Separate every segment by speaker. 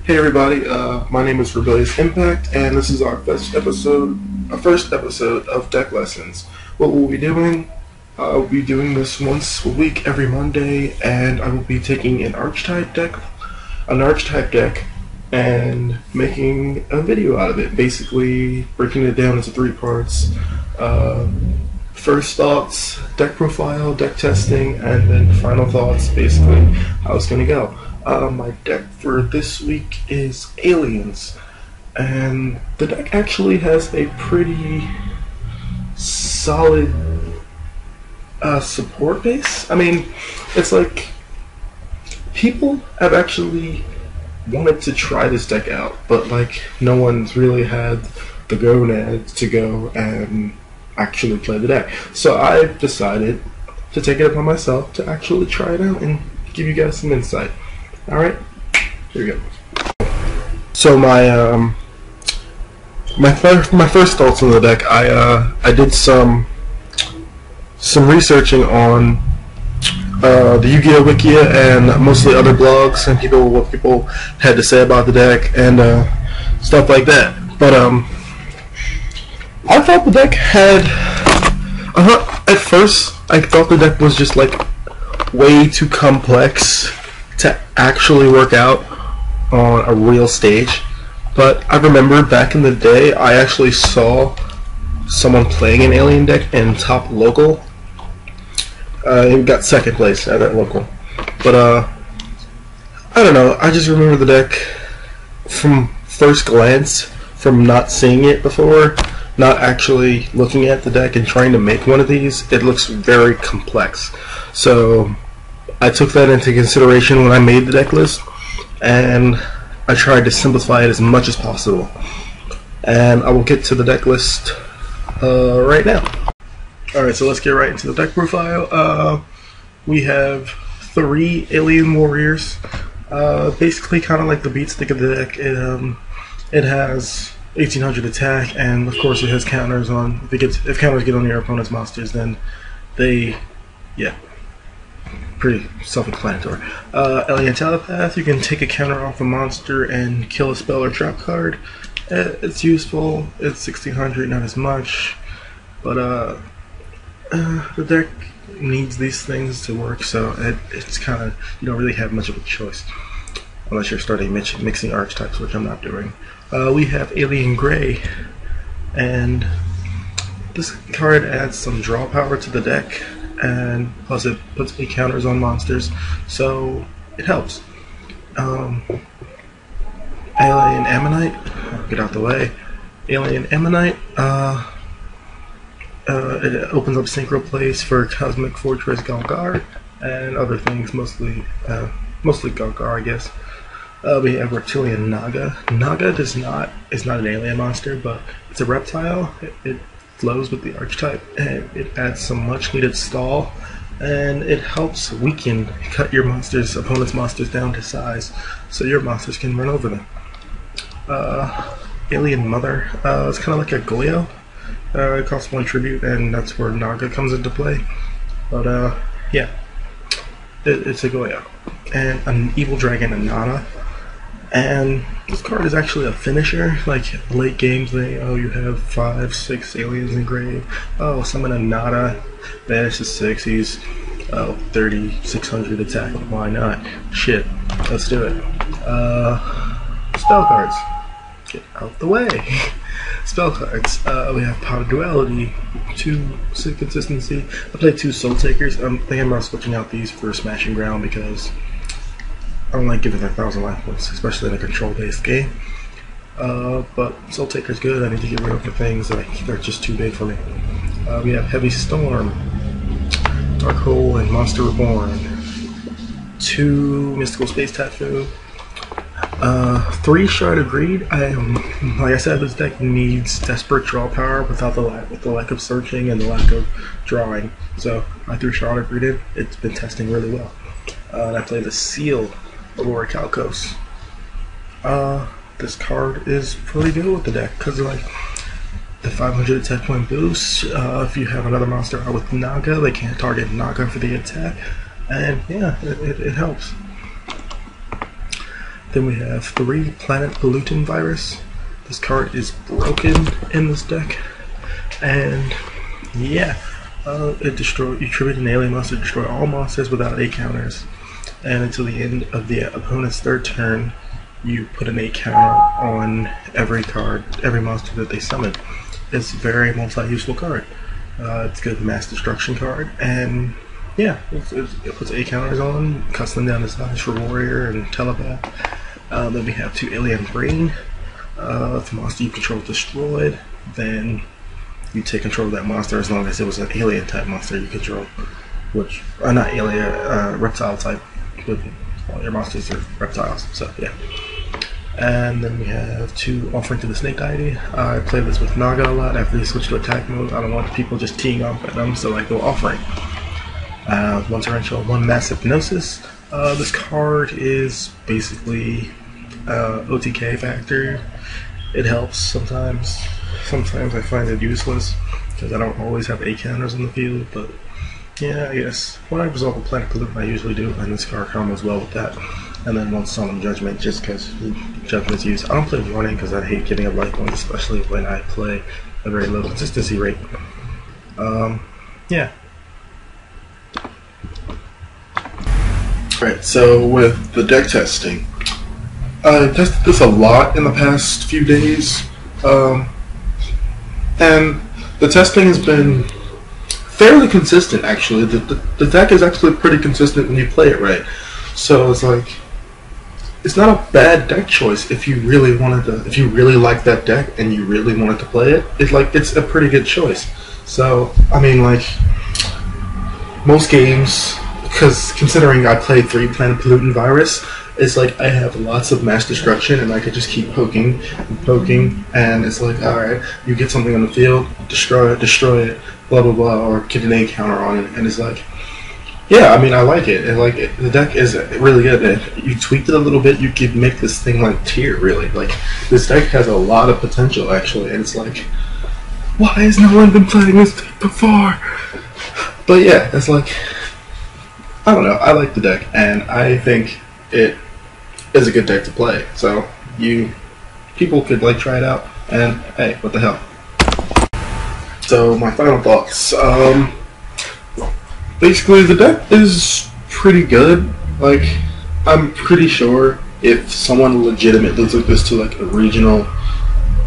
Speaker 1: Hey everybody, my name is Rebellious Impact, and this is our first episode of Deck Lessons. What we'll be doing, we'll be doing this once a week, every Monday, and I will be taking an archetype deck, and making a video out of it, basically breaking it down into 3 parts. First thoughts, deck profile, deck testing, and then final thoughts, basically how it's going to go. My deck for this week is Aliens, and the deck actually has a pretty solid support base. I mean, it's like people have actually wanted to try this deck out, but like no one's really had the gonads to go and actually play the deck. So I've decided to take it upon myself to actually try it out and give you guys some insight. Alright, here we go. So my first thoughts on the deck, I did some researching on the Yu-Gi-Oh! Wikia and mostly other blogs and what people had to say about the deck and stuff like that. But I thought the deck had at first I thought the deck was just like way too complex to actually work out on a real stage. But I remember back in the day I actually saw someone playing an alien deck in top local. He got second place at that local. But I don't know, I just remember the deck from first glance, from not seeing it before, not actually looking at the deck and trying to make one of these. It looks very complex. So I took that into consideration when I made the deck list, and I tried to simplify it as much as possible. And I will get to the deck list right now. Alright, so let's get right into the deck profile. We have 3 alien warriors. Basically kind of like the beat stick of the deck. It has 1800 attack, and of course it has counters on, if counters get on your opponent's monsters, then they, yeah, pretty self-explanatory. Alien Telepath, you can take a counter off a monster and kill a spell or trap card. It's useful. It's 1600, not as much, but the deck needs these things to work, so it's kind of, you don't really have much of a choice unless you're starting mixing archetypes, which I'm not doing. We have Alien Gray, and this card adds some draw power to the deck, and plus it puts 8 counters on monsters, so it helps. Alien Ammonite, get out the way. Alien Ammonite, it opens up Synchro Place for Cosmic Fortress Galgar and other things, mostly Galgar, I guess. We have Reptilian Naga. Naga is not an alien monster, but it's a reptile. It flows with the archetype, and it adds some much needed stall, and it helps cut your opponent's monsters down to size, so your monsters can run over them. Alien Mother, it's kind of like a Goyo. It costs 1 tribute, and that's where Naga comes into play. But yeah, it's a Goyo. And an Evil Dragon Anana. And this card is actually a finisher. Like late games, you have 5, 6 aliens in grave. Oh, summon a Nada, banish to 6. He's 3600 attack. Why not? Shit, let's do it. Spell cards, get out the way. Spell cards. We have Power Duality, 2 consistency. I played 2 Soul Takers. I'm thinking about switching out these for Smashing Ground because I don't like giving 1,000 life points, especially in a control-based game. But Soul Taker's good. I need to get rid of the things that they're just too big for me. We have Heavy Storm, Dark Hole, and Monster Reborn. 2 Mystical Space Typhoon. 3 Shard of Greed. Like I said, this deck needs desperate draw power without the lack of searching and the lack of drawing. So I threw Shard of Greed in. It's been testing really well. And I played the Seal Aurora Calcos. This card is pretty good with the deck because like the 500 attack point boost. If you have another monster out with Naga, they can't target Naga for the attack, and yeah, it helps. Then we have 3 Planet Pollutant Virus. This card is broken in this deck, and yeah, you tribute an alien monster, destroy all monsters without 8 counters, and until the end of the opponent's 3rd turn, you put an 8 counter on every card, every monster that they summon. It's a very multi-useful card. It's a good mass destruction card, and yeah, it puts 8 counters on, cuts them down to size for Warrior and Telepath. Then we have 2 Alien Brain. If a monster you control is destroyed, then you take control of that monster as long as it was an alien type monster you control, which not alien, reptile type. With all your monsters are reptiles, so yeah. And then we have 2 Offering to the Snake Deity. I play this with Naga a lot. After you switch to attack mode, I don't want people just teeing off at them, so I go Offering. 1 Torrential, 1 Mass Hypnosis. This card is basically OTK factor. It helps sometimes. Sometimes I find it useless because I don't always have 8 counters on the field, but yeah, I guess when I resolve a Planet Pollutant, I usually do, and this card combos well with that. And then 1 Solemn Judgment, just because Judgment's used. I don't play Warning because I hate giving up life points, especially when I play a very low consistency rate. Yeah. Alright, so with the deck testing, I tested this a lot in the past few days, and the testing has been fairly consistent, actually. The deck is actually pretty consistent when you play it right. So it's like, it's not a bad deck choice if you really wanted to, if you really like that deck and you really wanted to play it. It's a pretty good choice. So, I mean, like, most games, because considering I play 3 Planet Pollutant Virus, it's like I have lots of mass destruction and I could just keep poking and poking, and it's like, alright, you get something on the field, destroy it, blah blah blah, or get an 8 counter on it, and it's like, yeah, I mean, I like it. The deck is really good. You tweaked it a little bit, you could make this thing like tier, really. Like, this deck has a lot of potential, actually, and it's like, why has no one been playing this deck before? But yeah, it's like, I don't know, I like the deck, and I think it is a good deck to play. So people could like try it out, and hey, what the hell. So my final thoughts. Basically, the deck is pretty good. Like, I'm pretty sure if someone legitimately took this to like a regional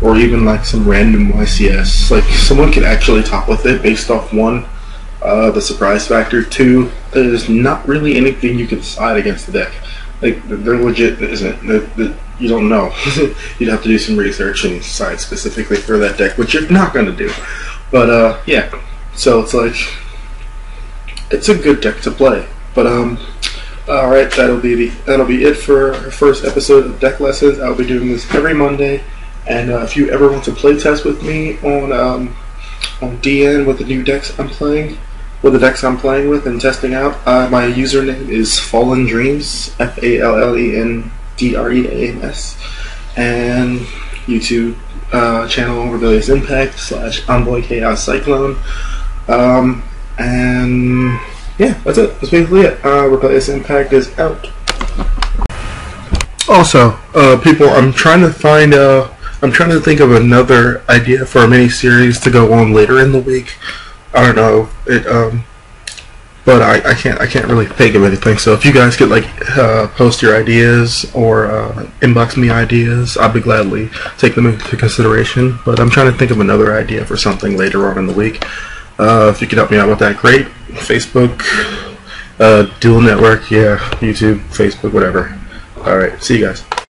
Speaker 1: or even like some random YCS, like someone could actually top with it based off 1, the surprise factor, 2, there's not really anything you can decide against the deck. Like, they're legit, isn't you don't know. You'd have to do some research and decide specifically for that deck, which you're not going to do. But yeah, so it's like, it's a good deck to play. But alright, that'll be it for our first episode of Deck Lessons. I'll be doing this every Monday, and if you ever want to play test with me on DN with the new decks I'm playing, with the decks I'm playing with and testing out, my username is Fallen Dreams, FALLENDREAMS, and YouTube channel Rebellious Impact / Envoy Chaos Cyclone. And yeah, that's it. That's basically it. Rebellious Impact is out. Also, people, I'm trying to think of another idea for a mini series to go on later in the week. I don't know but I can't really think of anything. So if you guys could like post your ideas or inbox me ideas, I'd be gladly take them into consideration. But I'm trying to think of another idea for something later on in the week. If you could help me out with that, great. Facebook, DuelingNetwork, yeah, YouTube, Facebook, whatever. Alright, see you guys.